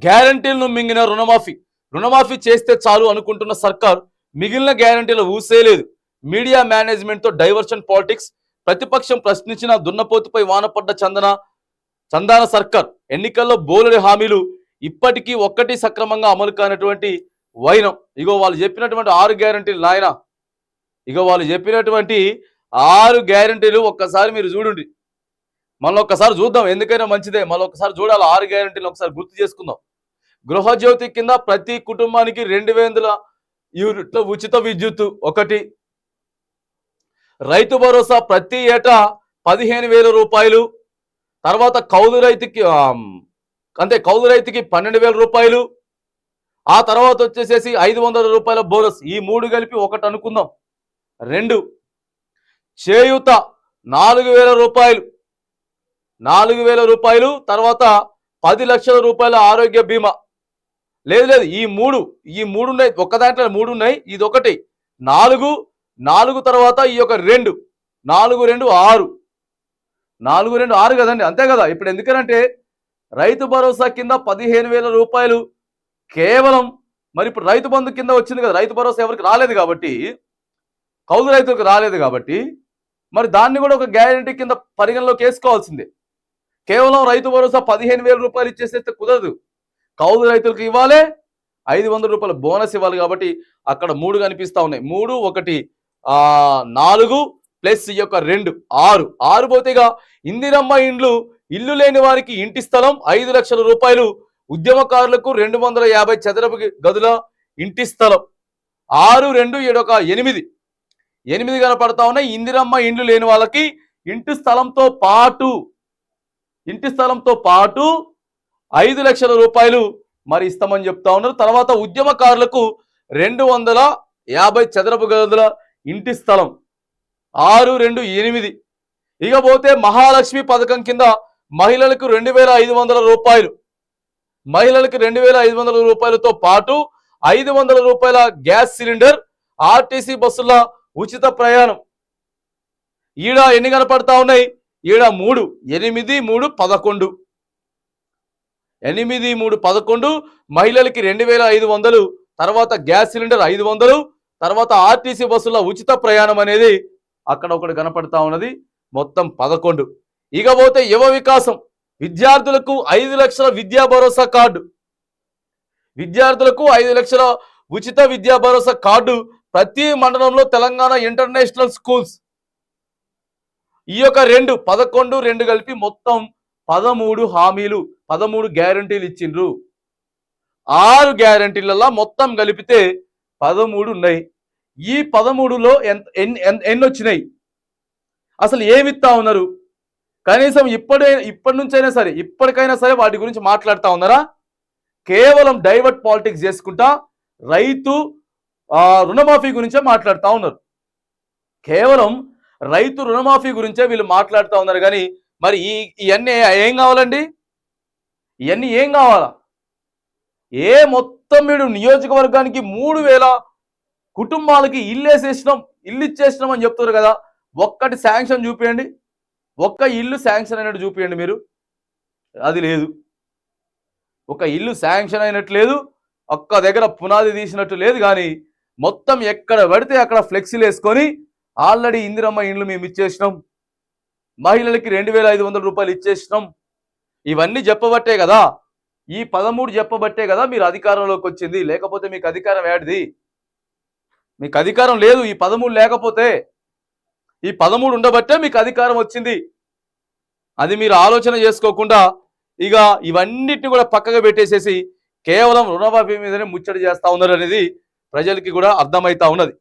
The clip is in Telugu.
గ్యారంటీలను మింగిన రుణమాఫీ చేస్తే చాలు అనుకుంటున్న సర్కార్ మిగిలిన గ్యారంటీలు ఊసేలేదు. మీడియా మేనేజ్మెంట్ తో డైవర్షన్ పాలిటిక్స్. ప్రతిపక్షం ప్రశ్నించిన దున్నపోతుపై వానపడ్డ చందాన సర్కార్. ఎన్నికల్లో బోలెడు హామీలు ఇప్పటికీ ఒక్కటి సక్రమంగా అమలు కానటువంటి వైనం. ఇగో వాళ్ళు చెప్పినటువంటి 6 గ్యారంటీలు నాయన, ఇగో వాళ్ళు చెప్పినటువంటి 6 గ్యారంటీలు ఒక్కసారి మీరు చూడండి. మళ్ళీ ఒక్కసారి చూద్దాం, ఎందుకైనా మంచిదే. మళ్ళీ ఒకసారి చూడాలి 6 గ్యారంటీలు ఒకసారి గుర్తు చేసుకుందాం. గృహజ్యోతి కింద ప్రతి కుటుంబానికి 2000 యూనిట్ల ఉచిత విద్యుత్ ఒకటి. రైతు భరోసా ప్రతి ఏటా 15,000 రూపాయలు. తర్వాత కౌలు రైతుకి 12,000 రూపాయలు. ఆ తర్వాత వచ్చేసేసి 500 రూపాయల బోనస్. ఈ 3 కలిపి ఒకటి అనుకుందాం. 2 చేయూత 4,000 రూపాయలు. 4,000 రూపాయలు. తర్వాత 10 లక్షల రూపాయల ఆరోగ్య బీమా. లేదు ఈ మూడు ఉన్నాయి, ఒక్క దాంట్లో 3 ఉన్నాయి, ఇది ఒకటి. 4 తర్వాత ఈ యొక్క 2 4 2 6 4 2 6 కదండి, అంతే కదా. ఇప్పుడు ఎందుకనంటే రైతు భరోసా కింద 15,000 రూపాయలు కేవలం. మరి ఇప్పుడు రైతు బంధు కింద వచ్చింది కదా, రైతు భరోసా ఎవరికి రాలేదు కాబట్టి, కౌలు రైతులకు రాలేదు కాబట్టి, మరి దాన్ని కూడా ఒక గ్యారంటీ కింద పరిగణలోకి వేసుకోవాల్సిందే. కేవలం రైతు భరోసా 15,000 రూపాయలు ఇచ్చేస్తే కుదరదు. కౌలు రైతులకు ఇవ్వాలి, 500 రూపాయల బోనస్ ఇవ్వాలి. కాబట్టి అక్కడ 3 కనిపిస్తా ఉన్నాయి. 3 1 4 ప్లస్ ఈ యొక్క 2 6 పోతేగా ఇందిరమ్మ ఇల్లు లేని వారికి ఇంటి స్థలం 5 లక్షల రూపాయలు. ఉద్యమకారులకు 250 చదరపు గదుల ఇంటి స్థలం. 6 2 7 8 కనపడతా ఉన్నాయి. ఇందిరమ్మ ఇండ్లు లేని వాళ్ళకి ఇంటి స్థలంతో పాటు 5 లక్షల రూపాయలు మరి ఇస్తామని చెప్తా ఉన్నారు. తర్వాత ఉద్యమకారులకు 250 చదరపు గదుల ఇంటి స్థలం. 6 2 8. ఇక పోతే మహాలక్ష్మి పథకం కింద మహిళలకు 2,500 రూపాయలు. మహిళలకు 2,500 రూపాయలతో పాటు 500 రూపాయల గ్యాస్ సిలిండర్. ఆర్టీసీ బస్సుల ఉచిత ప్రయాణం. ఈడ ఎన్ని కనపడతా ఉన్నాయి? ఈడ 3 8 3 11 8 3 11. మహిళలకి 2,500. తర్వాత గ్యాస్ సిలిండర్ 500. తర్వాత ఆర్టీసీ బస్సుల ఉచిత ప్రయాణం అనేది అక్కడ ఒకటి కనపడతా ఉన్నది. మొత్తం 11. ఇక పోతే యువ వికాసం. విద్యార్థులకు 5 లక్షల విద్యా భరోసా కార్డు. విద్యార్థులకు 5 లక్షల ఉచిత విద్యా భరోసా కార్డు ప్రతి మండలంలో. Telangana international schools. ఈ యొక్క 2 11 2 కలిపి మొత్తం 13 హామీలు, 13 గ్యారంటీలు ఇచ్చిండ్రు. 6 గ్యారంటీలలో మొత్తం కలిపితే 13 ఉన్నాయి. ఈ 13లో ఎన్ని వచ్చినాయి? అసలు ఏమిస్తా ఉన్నారు? కనీసం ఇప్పటి నుంచైనా సరే, ఇప్పటికైనా సరే వాటి గురించి మాట్లాడుతూ ఉన్నారా? కేవలం డైవర్ట్ పాలిటిక్స్ చేసుకుంటా రైతు రుణమాఫీ గురించే మాట్లాడుతూ ఉన్నారు. కేవలం రైతు రుణమాఫీ గురించే వీళ్ళు మాట్లాడుతూ ఉన్నారు. కానీ మరి ఇవన్నీ ఏం కావాలండి? ఇవన్నీ ఏం కావాలా? మొత్తం మీరు నియోజకవర్గానికి 3,000 కుటుంబాలకి ఇల్లు ఇచ్చేసినాం అని చెప్తారు కదా. ఒక్కటి శాంక్షన్ చూపించండి, ఒక్క ఇల్లు శాంక్షన్ అయినట్టు చూపించండి మీరు. అది లేదు. ఒక ఇల్లు శాంక్షన్ అయినట్టు లేదు, ఒక్క దగ్గర పునాది తీసినట్టు లేదు. కానీ మొత్తం ఎక్కడ పడితే అక్కడ ఫ్లెక్సీలు వేసుకొని ఆల్రెడీ ఇందిరమ్మ ఇండ్లు మేము ఇచ్చేసినాం, మహిళలకి 2,500 రూపాయలు ఇచ్చేసినాం. ఇవన్నీ చెప్పబట్టే కదా, ఈ 13 చెప్పబట్టే కదా మీరు అధికారంలోకి వచ్చింది. లేకపోతే మీకు అధికారం ఏడిది? మీకు అధికారం లేదు. ఈ 13 లేకపోతే, ఈ 13 ఉండబట్టే మీకు అధికారం వచ్చింది. అది మీరు ఆలోచన చేసుకోకుండా ఇక ఇవన్నిటిని కూడా పక్కగా పెట్టేసేసి కేవలం రుణమాఫీ మీదనే ముచ్చట చేస్తా ఉన్నారు అనేది ప్రజలకి కూడా అర్థమవుతా ఉన్నది.